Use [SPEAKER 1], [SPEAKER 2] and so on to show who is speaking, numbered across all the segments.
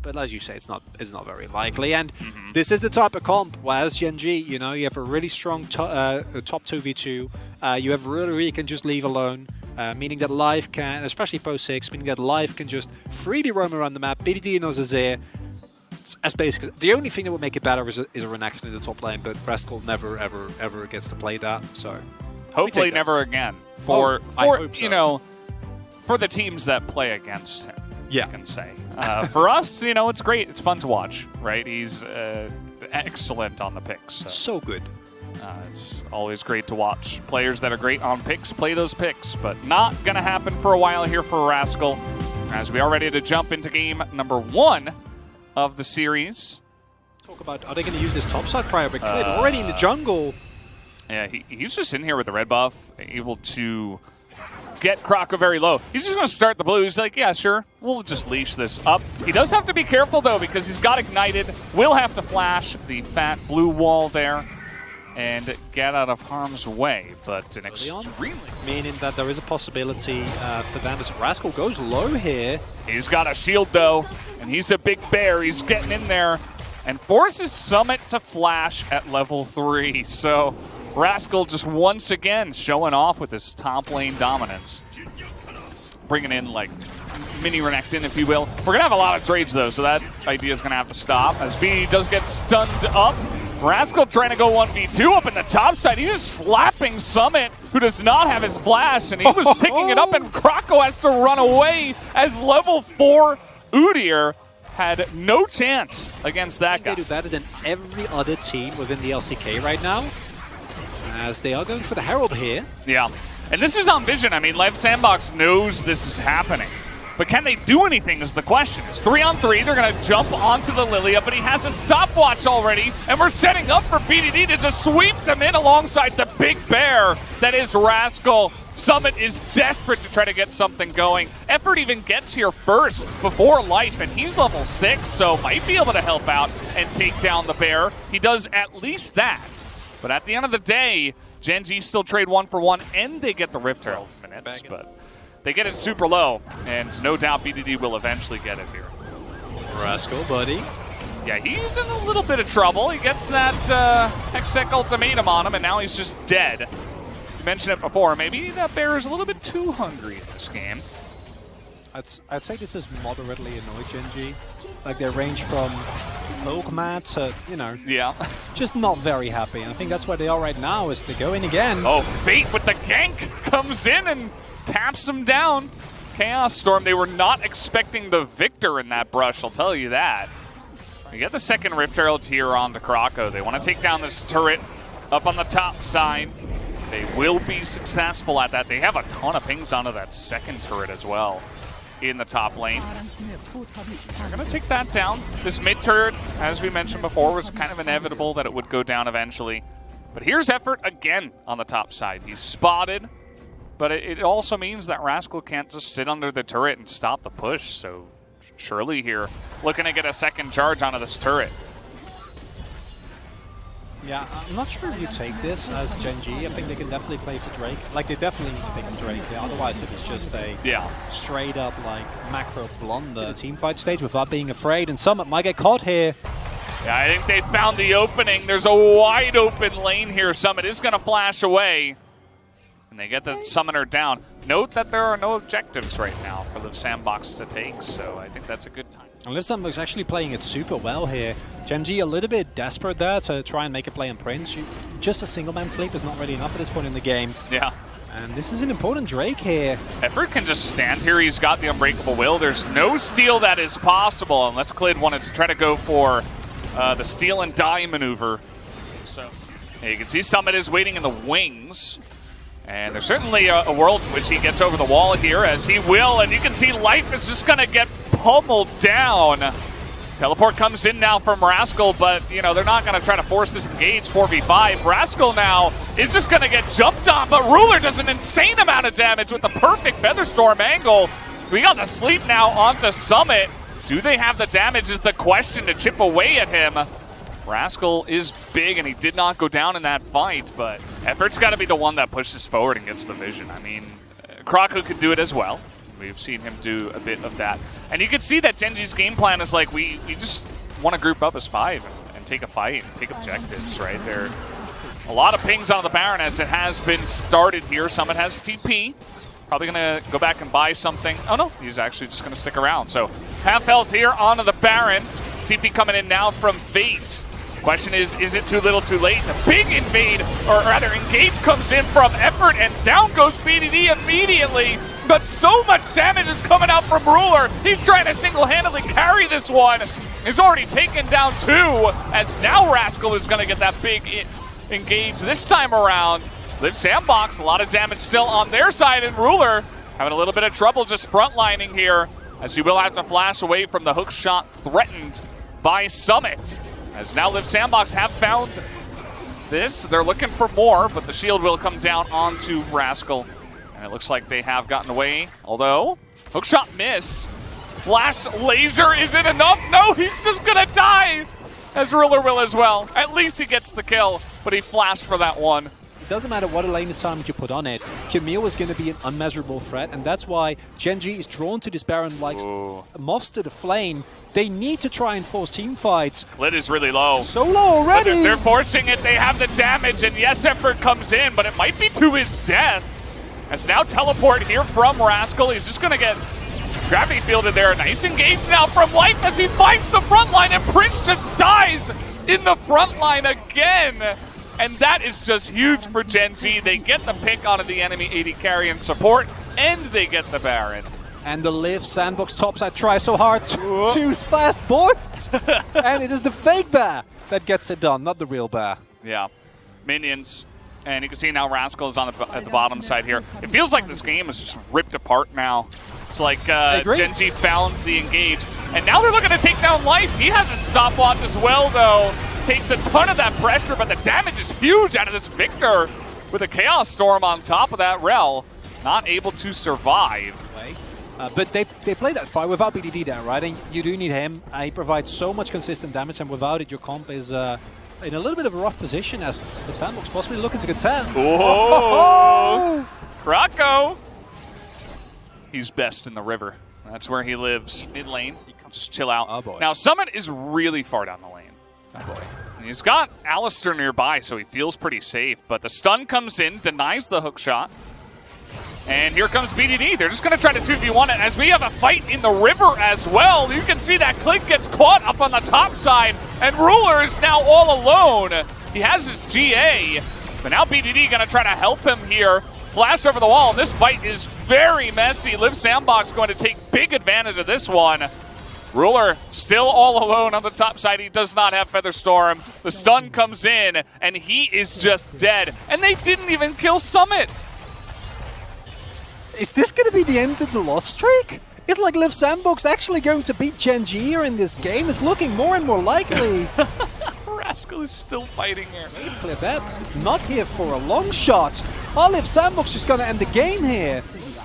[SPEAKER 1] but as you say, it's not very likely. And this is the type of comp where, as Gen G, you have a really strong top 2v2. You have really can just leave alone, meaning that Live can, especially post 6, meaning that Live can just freely roam around the map. BDD knows Azir. As basically, the only thing that would make it better is a Renekton in the top lane, but Rascal never ever gets to play that. So
[SPEAKER 2] hopefully never again for the teams that play against him.
[SPEAKER 1] Yeah,
[SPEAKER 2] I can say for us, it's great. It's fun to watch, right? He's excellent on the picks.
[SPEAKER 1] So good.
[SPEAKER 2] It's always great to watch players that are great on picks play those picks, but not gonna happen for a while here for Rascal, as we are ready to jump into game number 1 of the series.
[SPEAKER 1] Talk about, are they going to use this topside prior? But Clid already in the jungle.
[SPEAKER 2] Yeah, he's just in here with the red buff, able to get Kroko very low. He's just going to start the blue. He's like, yeah, sure, we'll just leash this up. He does have to be careful, though, because he's got ignited. Will have to flash the fat blue wall there and get out of harm's way. But an extremely...
[SPEAKER 1] Meaning that there is a possibility for them as Rascal goes low here.
[SPEAKER 2] He's got a shield, though, and he's a big bear. He's getting in there and forces Summit to flash at level 3. So Rascal just once again showing off with his top lane dominance. Bringing in, like, mini Renekton, if you will. We're going to have a lot of trades, though, so that idea is going to have to stop. As B does get stunned up. Rascal trying to go 1v2 up in the top side. He's just slapping Summit, who does not have his flash, and he was ticking it up, and Kroko has to run away as level 4 Udyr had no chance against that guy.
[SPEAKER 1] They do better than every other team within the LCK right now, as they are going for the Herald here.
[SPEAKER 2] Yeah, and this is on Vision. I mean, Live Sandbox knows this is happening. But can they do anything is the question. It's 3-on-3. They're going to jump onto the Lilia, but he has a stopwatch already, and we're setting up for BDD to just sweep them in alongside the big bear that is Rascal. Summit is desperate to try to get something going. Effort even gets here first before Life, and he's level 6, so might be able to help out and take down the bear. He does at least that. But at the end of the day, Gen G still trade 1-for-1, and they get the Rift Herald minutes, but they get it super low, and no doubt BDD will eventually get it here.
[SPEAKER 1] Rascal, buddy.
[SPEAKER 2] Yeah, he's in a little bit of trouble. He gets that Hextech ultimatum on him, and now he's just dead. You mentioned it before. Maybe that bear is a little bit too hungry in this game.
[SPEAKER 1] I'd say this is moderately annoyed Gen G. Like, they range from poke mad to,
[SPEAKER 2] yeah,
[SPEAKER 1] just not very happy. And I think that's where they are right now, is to go in again.
[SPEAKER 2] Oh, Fate with the gank comes in and taps him down. Chaos Storm, they were not expecting the victor in that brush, I'll tell you that. We get the second Rift Herald here on the Kroko. They want to take down this turret up on the top side. They will be successful at that. They have a ton of pings onto that second turret as well in the top lane. They're going to take that down. This mid turret, as we mentioned before, was kind of inevitable that it would go down eventually. But here's Effort again on the top side. He's spotted. But it also means that Rascal can't just sit under the turret and stop the push, so Shirley here looking to get a second charge onto this turret.
[SPEAKER 1] Yeah, I'm not sure if you take this as Gen G. I think they can definitely play for Drake. Like, they definitely need to pick for Drake. Yeah, otherwise, it is just a straight up, like, macro blunder. The team fight stage without being afraid, and Summit might get caught here.
[SPEAKER 2] Yeah, I think they found the opening. There's a wide open lane here. Summit is going to flash away. And they get the summoner down. Note that there are no objectives right now for the Sandbox to take, so I think that's a good time.
[SPEAKER 1] And Liv Sandbox actually playing it super well here. Gen G a little bit desperate there to try and make a play on Prince. Just a single man sleep is not really enough at this point in the game.
[SPEAKER 2] Yeah.
[SPEAKER 1] And this is an important Drake here.
[SPEAKER 2] Effort can just stand here. He's got the Unbreakable Will. There's no steal that is possible unless Clid wanted to try to go for the steal and die maneuver. So yeah, you can see Summit is waiting in the wings. And there's certainly a world in which he gets over the wall here, as he will, and you can see Life is just going to get pummeled down. Teleport comes in now from Rascal, but, they're not going to try to force this engage 4v5. Rascal now is just going to get jumped on, but Ruler does an insane amount of damage with the perfect Featherstorm angle. We got the sleep now onto Summit. Do they have the damage is the question to chip away at him. Rascal is big, and he did not go down in that fight, but Effort's got to be the one that pushes forward and gets the vision. I mean, Kroko could do it as well. We've seen him do a bit of that. And you can see that Gen.G's game plan is like, we just want to group up as 5 and take a fight, and take objectives, right? There a lot of pings on the Baron as it has been started here. Summit has TP. Probably going to go back and buy something. Oh, no, he's actually just going to stick around. So half health here onto the Baron. TP coming in now from Fate. Question is it too little too late? The big invade, or rather engage, comes in from Effort, and down goes BDD immediately. But so much damage is coming out from Ruler. He's trying to single-handedly carry this one. He's already taken down 2, as now Rascal is going to get that big engage this time around. Live Sandbox, a lot of damage still on their side, and Ruler having a little bit of trouble just frontlining here, as he will have to flash away from the hook shot threatened by Summit. As now Live Sandbox have found this. They're looking for more, but the shield will come down onto Rascal. And it looks like they have gotten away, although hookshot miss. Flash laser, is it enough? No, he's just gonna die, as Ruler will as well. At least he gets the kill, but he flashed for that one.
[SPEAKER 1] It doesn't matter what lane assignment you put on it. Camille is going to be an unmeasurable threat, and that's why Gen.G is drawn to this Baron like moths to the flame. They need to try and force team fights.
[SPEAKER 2] Lid is really low.
[SPEAKER 1] So low already!
[SPEAKER 2] They're forcing it, they have the damage, and yes, Effort comes in, but it might be to his death. As now teleport here from Rascal. He's just going to get gravity fielded there. Nice engage now from Life as he finds the front line, and Prince just dies in the front line again. And that is just huge for Gen.G. They get the pick onto the enemy AD carry and support, and they get the Baron.
[SPEAKER 1] And the Live Sandbox topside try so hard too fast, boys. And it is the fake bear that gets it done, not the real bear.
[SPEAKER 2] Yeah. Minions. And you can see now Rascal is on at the bottom side here. It feels like this game is just ripped apart now. It's like Gen.G found the engage. And now they're looking to take down Life. He has a stopwatch as well, though. Takes a ton of that pressure, but the damage is huge out of this Victor. With a Chaos Storm on top of that Rel. Not able to survive.
[SPEAKER 1] But they play that fight without BDD there, right? And you do need him. He provides so much consistent damage, and without it, your comp is in a little bit of a rough position as the Sandbox possibly looking to contend.
[SPEAKER 2] Oh! Rocco! He's best in the river. That's where he lives. Mid lane. Just chill out.
[SPEAKER 1] Oh boy.
[SPEAKER 2] Now, Summit is really far down the lane.
[SPEAKER 1] Oh boy.
[SPEAKER 2] And he's got Alistair nearby, so he feels pretty safe. But the stun comes in, denies the hook shot. And here comes BDD. They're just going to try to 2v1 it as we have a fight in the river as well. You can see that Click gets caught up on the top side, and Ruler is now all alone. He has his GA, but now BDD going to try to help him here. Flash over the wall, and this fight is very messy. Live Sandbox going to take big advantage of this one. Ruler still all alone on the top side. He does not have Featherstorm. The stun comes in, and he is just dead. And they didn't even kill Summit.
[SPEAKER 1] Is this going to be the end of the loss streak? It's like Live Sandbox actually going to beat Gen.G here in this game. It's looking more and more likely.
[SPEAKER 2] Rascal is still fighting here.
[SPEAKER 1] Clear that. Not here for a long shot. Oh, Live Sandbox just going to end the game here.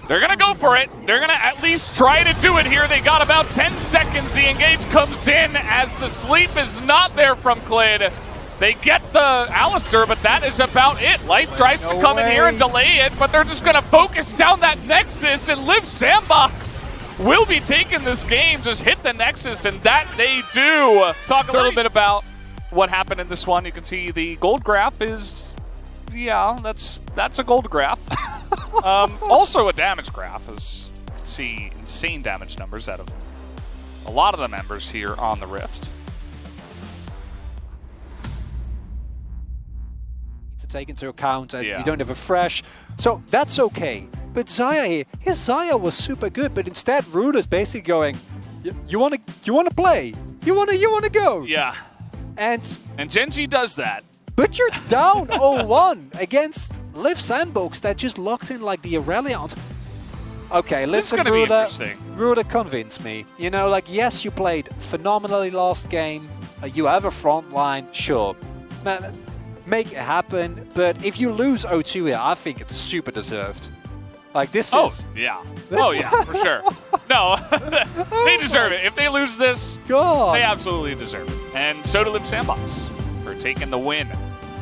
[SPEAKER 2] They're going to go for it. They're going to at least try to do it here. They got about 10 seconds. The engage comes in as the sleep is not there from Clid. They get the Alistair, but that is about it. Life tries to come in here and delay it, but they're just going to focus down that Nexus, and Live Sandbox will be taking this game. Just hit the Nexus, and that they do. Talk a little bit about what happened in this one. You can see the gold graph is, yeah, that's a gold graph. Also a damage graph, as you can see insane damage numbers out of a lot of the members here on the Rift.
[SPEAKER 1] Take into account that you don't have a fresh, so that's okay. But Xayah here, his Xayah was super good, but instead Ruler's basically going, you want to play, you want to go.
[SPEAKER 2] Yeah.
[SPEAKER 1] And
[SPEAKER 2] Gen.G does that.
[SPEAKER 1] But you're down 0-1 against Live Sandbox that just locked in like the Aurelion. Okay, listen, Ruler convinced me. You know, like, yes, you played phenomenally last game. You have a front line, sure. Make it happen, but if you lose 0-2 here, I think it's super deserved. Like, this is...
[SPEAKER 2] yeah. Oh, yeah, for sure. No, they deserve it. If they lose this, they absolutely deserve it. And so do Live Sandbox for taking the win.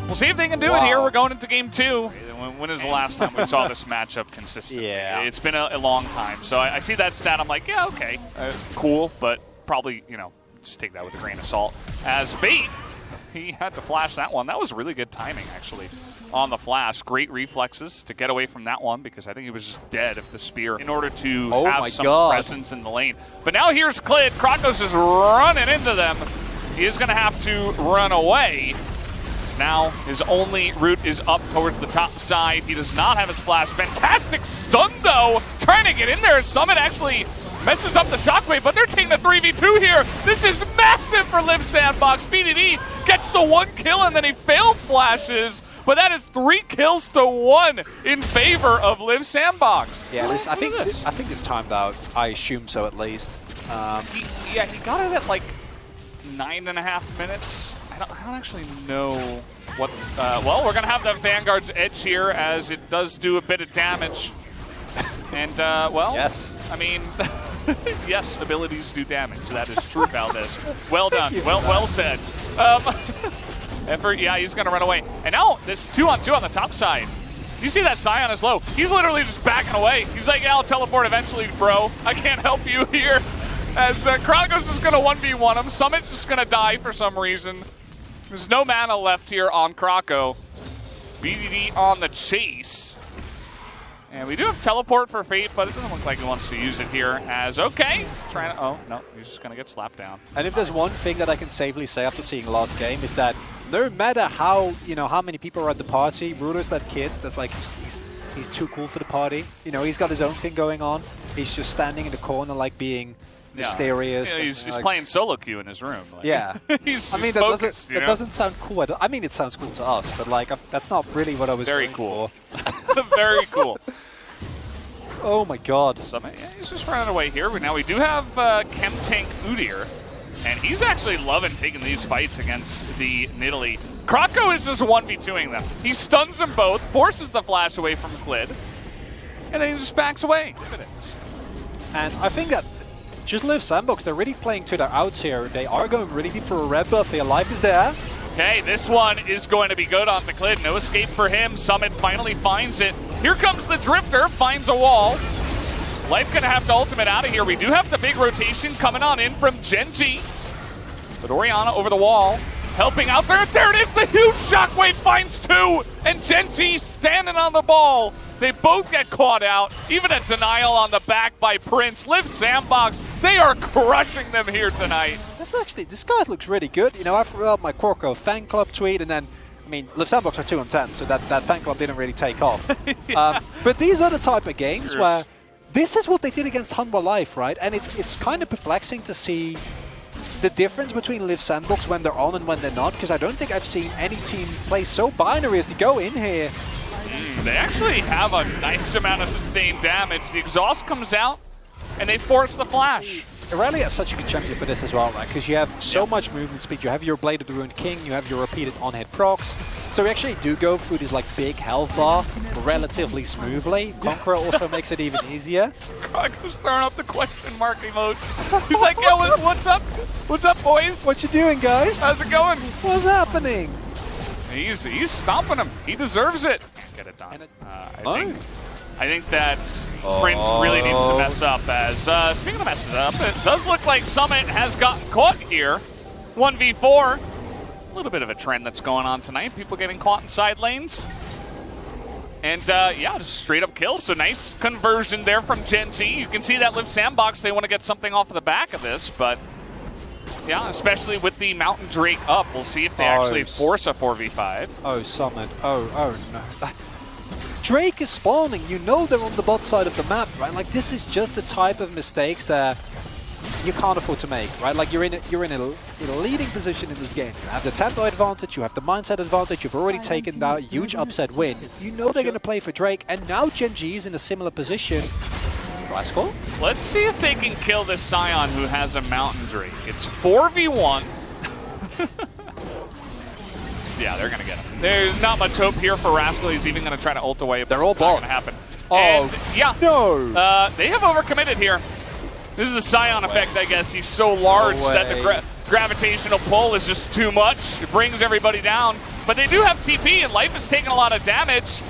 [SPEAKER 2] We'll see if they can do it here. We're going into game 2. When is the last time we saw this matchup consistently?
[SPEAKER 1] Yeah.
[SPEAKER 2] It's been a long time. So I see that stat. I'm like, yeah, okay, cool, but probably, just take that with a grain of salt. As bait, he had to flash that one. That was really good timing, actually, on the flash. Great reflexes to get away from that one because I think he was just dead of the spear in order to have some presence in the lane. But now here's Clid. Krakos is running into them. He is going to have to run away. Now his only route is up towards the top side. He does not have his flash. Fantastic stun, though, trying to get in there. Summit actually messes up the shockwave, but they're taking the 3v2 here. This is massive for Liv Sandbox. BDD gets the 1 kill, and then he failed flashes, but that is 3 kills to 1 in favor of Liv Sandbox.
[SPEAKER 1] Yeah, I think this timed out. I assume so, at least.
[SPEAKER 2] He got it at like 9.5 minutes. I don't actually know what... well, we're going to have the Vanguard's Edge here, as it does do a bit of damage. And, well,
[SPEAKER 1] yes.
[SPEAKER 2] I mean, yes, abilities do damage. That is true, Valdez. Well done. Well said. Effort, yeah, he's going to run away. And now, this 2-on-2 on the top side. You see that Scion is low. He's literally just backing away. He's like, yeah, I'll teleport eventually, bro. I can't help you here. As Krakos is going to 1v1 him. Summit's just going to die for some reason. There's no mana left here on Krako. BDD on the chase. And we do have teleport for Fate, but it doesn't look like he wants to use it here. As, okay, trying to, oh, no, he's just going to get slapped down.
[SPEAKER 1] And if there's one thing that I can safely say after seeing last game is that no matter how, how many people are at the party, Ruler's that kid that's like, he's too cool for the party. He's got his own thing going on. He's just standing in the corner like being mysterious.
[SPEAKER 2] Yeah, he's playing solo queue in his room. Like,
[SPEAKER 1] yeah.
[SPEAKER 2] he's
[SPEAKER 1] that
[SPEAKER 2] focused,
[SPEAKER 1] doesn't sound cool. I mean, it sounds cool to us, but like that's not really what I was
[SPEAKER 2] very
[SPEAKER 1] going
[SPEAKER 2] cool.
[SPEAKER 1] for.
[SPEAKER 2] Very cool.
[SPEAKER 1] Oh my god.
[SPEAKER 2] Summit, yeah, he's just running away here. Now we do have Chem Tank Udyr, and he's actually loving taking these fights against the Nidalee. Krako is just 1v2ing them. He stuns them both, forces the flash away from Clid, and then he just backs away.
[SPEAKER 1] And I think that just Liv Sandbox, they're really playing to their outs here. They are going really deep for a red buff. Their life is there.
[SPEAKER 2] Okay, this one is going to be good on the Clid. No escape for him. Summit finally finds it. Here comes the Drifter, finds a wall. Life gonna have to ultimate out of here. We do have the big rotation coming on in from Genji. But Orianna over the wall, helping out there. There it is, the huge shockwave finds 2. And Genji standing on the ball. They both get caught out. Even a denial on the back by Prince. Liv Sandbox, they are crushing them here tonight.
[SPEAKER 1] This guy looks really good. I threw out my Corco fan club tweet, and then, I mean, Liv Sandbox are 2-10, so that fan club didn't really take off. But these are the type of games where this is what they did against Hanwha Life, right? And it's kind of perplexing to see the difference between Liv Sandbox when they're on and when they're not, because I don't think I've seen any team play so binary as to go in here.
[SPEAKER 2] They actually have a nice amount of sustained damage. The exhaust comes out, and they force the flash.
[SPEAKER 1] Irelia is such a good champion for this as well, right? Because you have so much movement speed. You have your Blade of the Ruined King, you have your repeated on-hit procs. So we actually do go through this like big health bar relatively smoothly. Conqueror also makes it even easier.
[SPEAKER 2] Krako's throwing up the question mark emotes. He's like, yo, what's up? What's up, boys?
[SPEAKER 1] What you doing, guys?
[SPEAKER 2] How's it going?
[SPEAKER 1] What's happening?
[SPEAKER 2] He's stomping him. He deserves it. Get it done. I think that Prince really needs to mess up. As speaking of messes up, it does look like Summit has gotten caught here. 1v4. A little bit of a trend that's going on tonight. People getting caught in side lanes. And yeah, just straight up kills. So nice conversion there from Genji. You can see that Liv Sandbox, they want to get something off of the back of this, but yeah, especially with the Mountain Drake up. We'll see if they actually force a 4v5.
[SPEAKER 1] Oh, Summit. Oh no. Drake is spawning. You know they're on the bot side of the map, right? Like, this is just the type of mistakes that you can't afford to make, right? Like, you're in a leading position in this game. You have the tempo advantage, you have the mindset advantage, you've already taken that huge upset win. You know they're going to play for Drake, and now Genji is in a similar position. Rascal?
[SPEAKER 2] Let's see if they can kill this Scion who has a Mountain Drake. It's 4v1. Yeah, they're going to get him. There's not much hope here for Rascal. He's even going to try to ult away.
[SPEAKER 1] They're all ball.
[SPEAKER 2] Not going to happen.
[SPEAKER 1] Oh,
[SPEAKER 2] and, yeah.
[SPEAKER 1] No.
[SPEAKER 2] They have overcommitted here. This is the Scion effect, I guess. He's so large that the gravitational pull is just too much. It brings everybody down. But they do have TP, and Life is taking a lot of damage.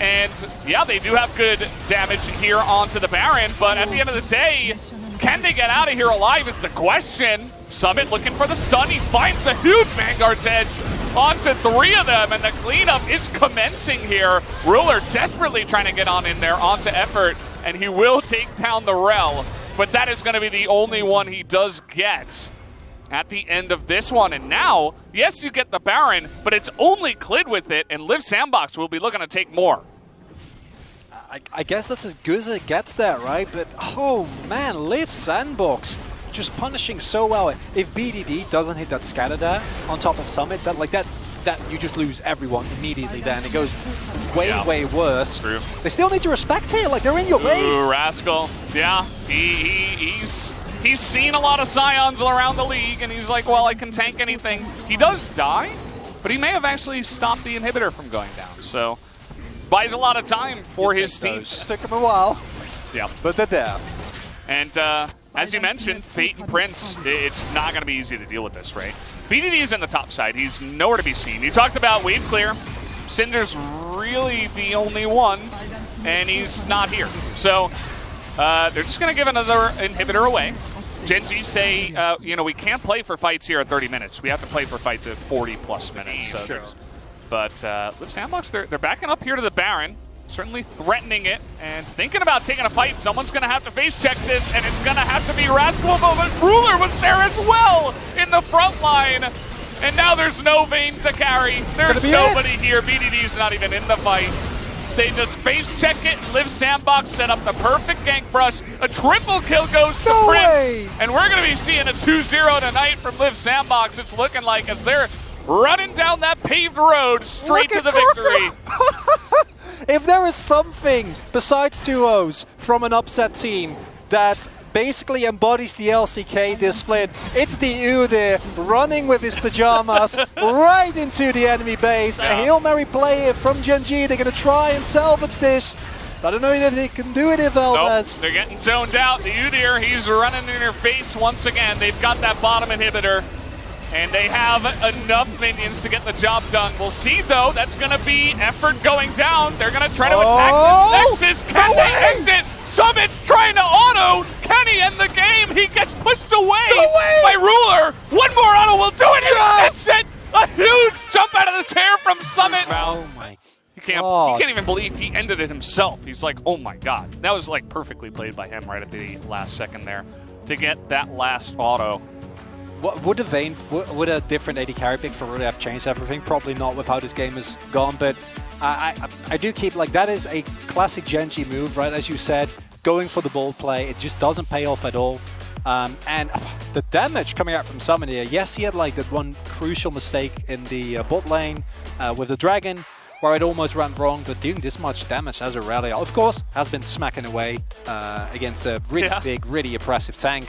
[SPEAKER 2] And yeah, they do have good damage here onto the Baron, but at the end of the day, can they get out of here alive is the question. Summit looking for the stun. He finds a huge Vanguard's Edge onto 3 of them, and the cleanup is commencing here. Ruler desperately trying to get on in there onto Effort, and he will take down the Rel, but that is going to be the only one he does get at the end of this one. And now, yes, you get the Baron, but it's only Clid with it, and Liv Sandbox will be looking to take more.
[SPEAKER 1] I guess that's as good as it gets there, right? But, oh man, Liv Sandbox just punishing so well. If BDD doesn't hit that scatter there on top of Summit, that you just lose everyone immediately then. It goes way worse.
[SPEAKER 2] True.
[SPEAKER 1] They still need to respect here, like they're in your base.
[SPEAKER 2] Ooh, Rascal. Yeah, he's seen a lot of Scions around the league, and he's like, well, I can tank anything. He does die, but he may have actually stopped the inhibitor from going down. So buys a lot of time for his team.
[SPEAKER 1] It took him a while.
[SPEAKER 2] Yeah.
[SPEAKER 1] But they're there.
[SPEAKER 2] And as you mentioned, Fate and Prince, it's not going to be easy to deal with this, right? BDD is in the top side. He's nowhere to be seen. You talked about wave clear. Cinder's really the only one, and he's not here. So they're just going to give another inhibitor away. Gen G say, we can't play for fights here at 30 minutes. We have to play for fights at 40-plus minutes. So
[SPEAKER 1] sure.
[SPEAKER 2] But Liv Sandbox, they're backing up here to the Baron. Certainly threatening it and thinking about taking a fight. Someone's going to have to face check this, and it's going to have to be Rascal, but Ruler was there as well in the front line. And now there's no Vayne to carry. There's nobody here. BDD's not even in the fight. They just face check it, and Liv Sandbox set up the perfect gank brush. A triple kill goes to Prince. And we're going to be seeing a 2-0 tonight from Liv Sandbox. It's looking like as they're running down that paved road straight to the victory.
[SPEAKER 1] If there is something besides 2-0s from an upset team that basically embodies the LCK discipline, it's the Udyr running with his pajamas right into the enemy base. Yeah. A Hail Mary play from Gen G. They're going to try and salvage this. I don't know if they can do it if Valdez.
[SPEAKER 2] Nope, they're getting zoned out. The Udyr, he's running in their face once again. They've got that bottom inhibitor, and they have enough minions to get the job done. We'll see, though. That's going to be Effort going down. They're going to try to attack this Nexus. Can they exit? Summit's trying to auto. Can he end the game? He gets pushed away by Ruler. One more auto will do it. Yes! That's it. A huge jump out of the chair from Summit.
[SPEAKER 1] Oh, my
[SPEAKER 2] You can't even believe he ended it himself. He's like, oh, my God. That was, like, perfectly played by him right at the last second there to get that last auto.
[SPEAKER 1] Would a different AD carry pick for Rudy have changed everything? Probably not with how this game has gone, but I do keep, like, that is a classic Gen G move, right? As you said, going for the bold play, it just doesn't pay off at all. And the damage coming out from Summit here, yes, he had, like, that one crucial mistake in the bot lane with the Dragon, where it almost went wrong, but doing this much damage as a rally, of course, has been smacking away against a really big, really oppressive tank.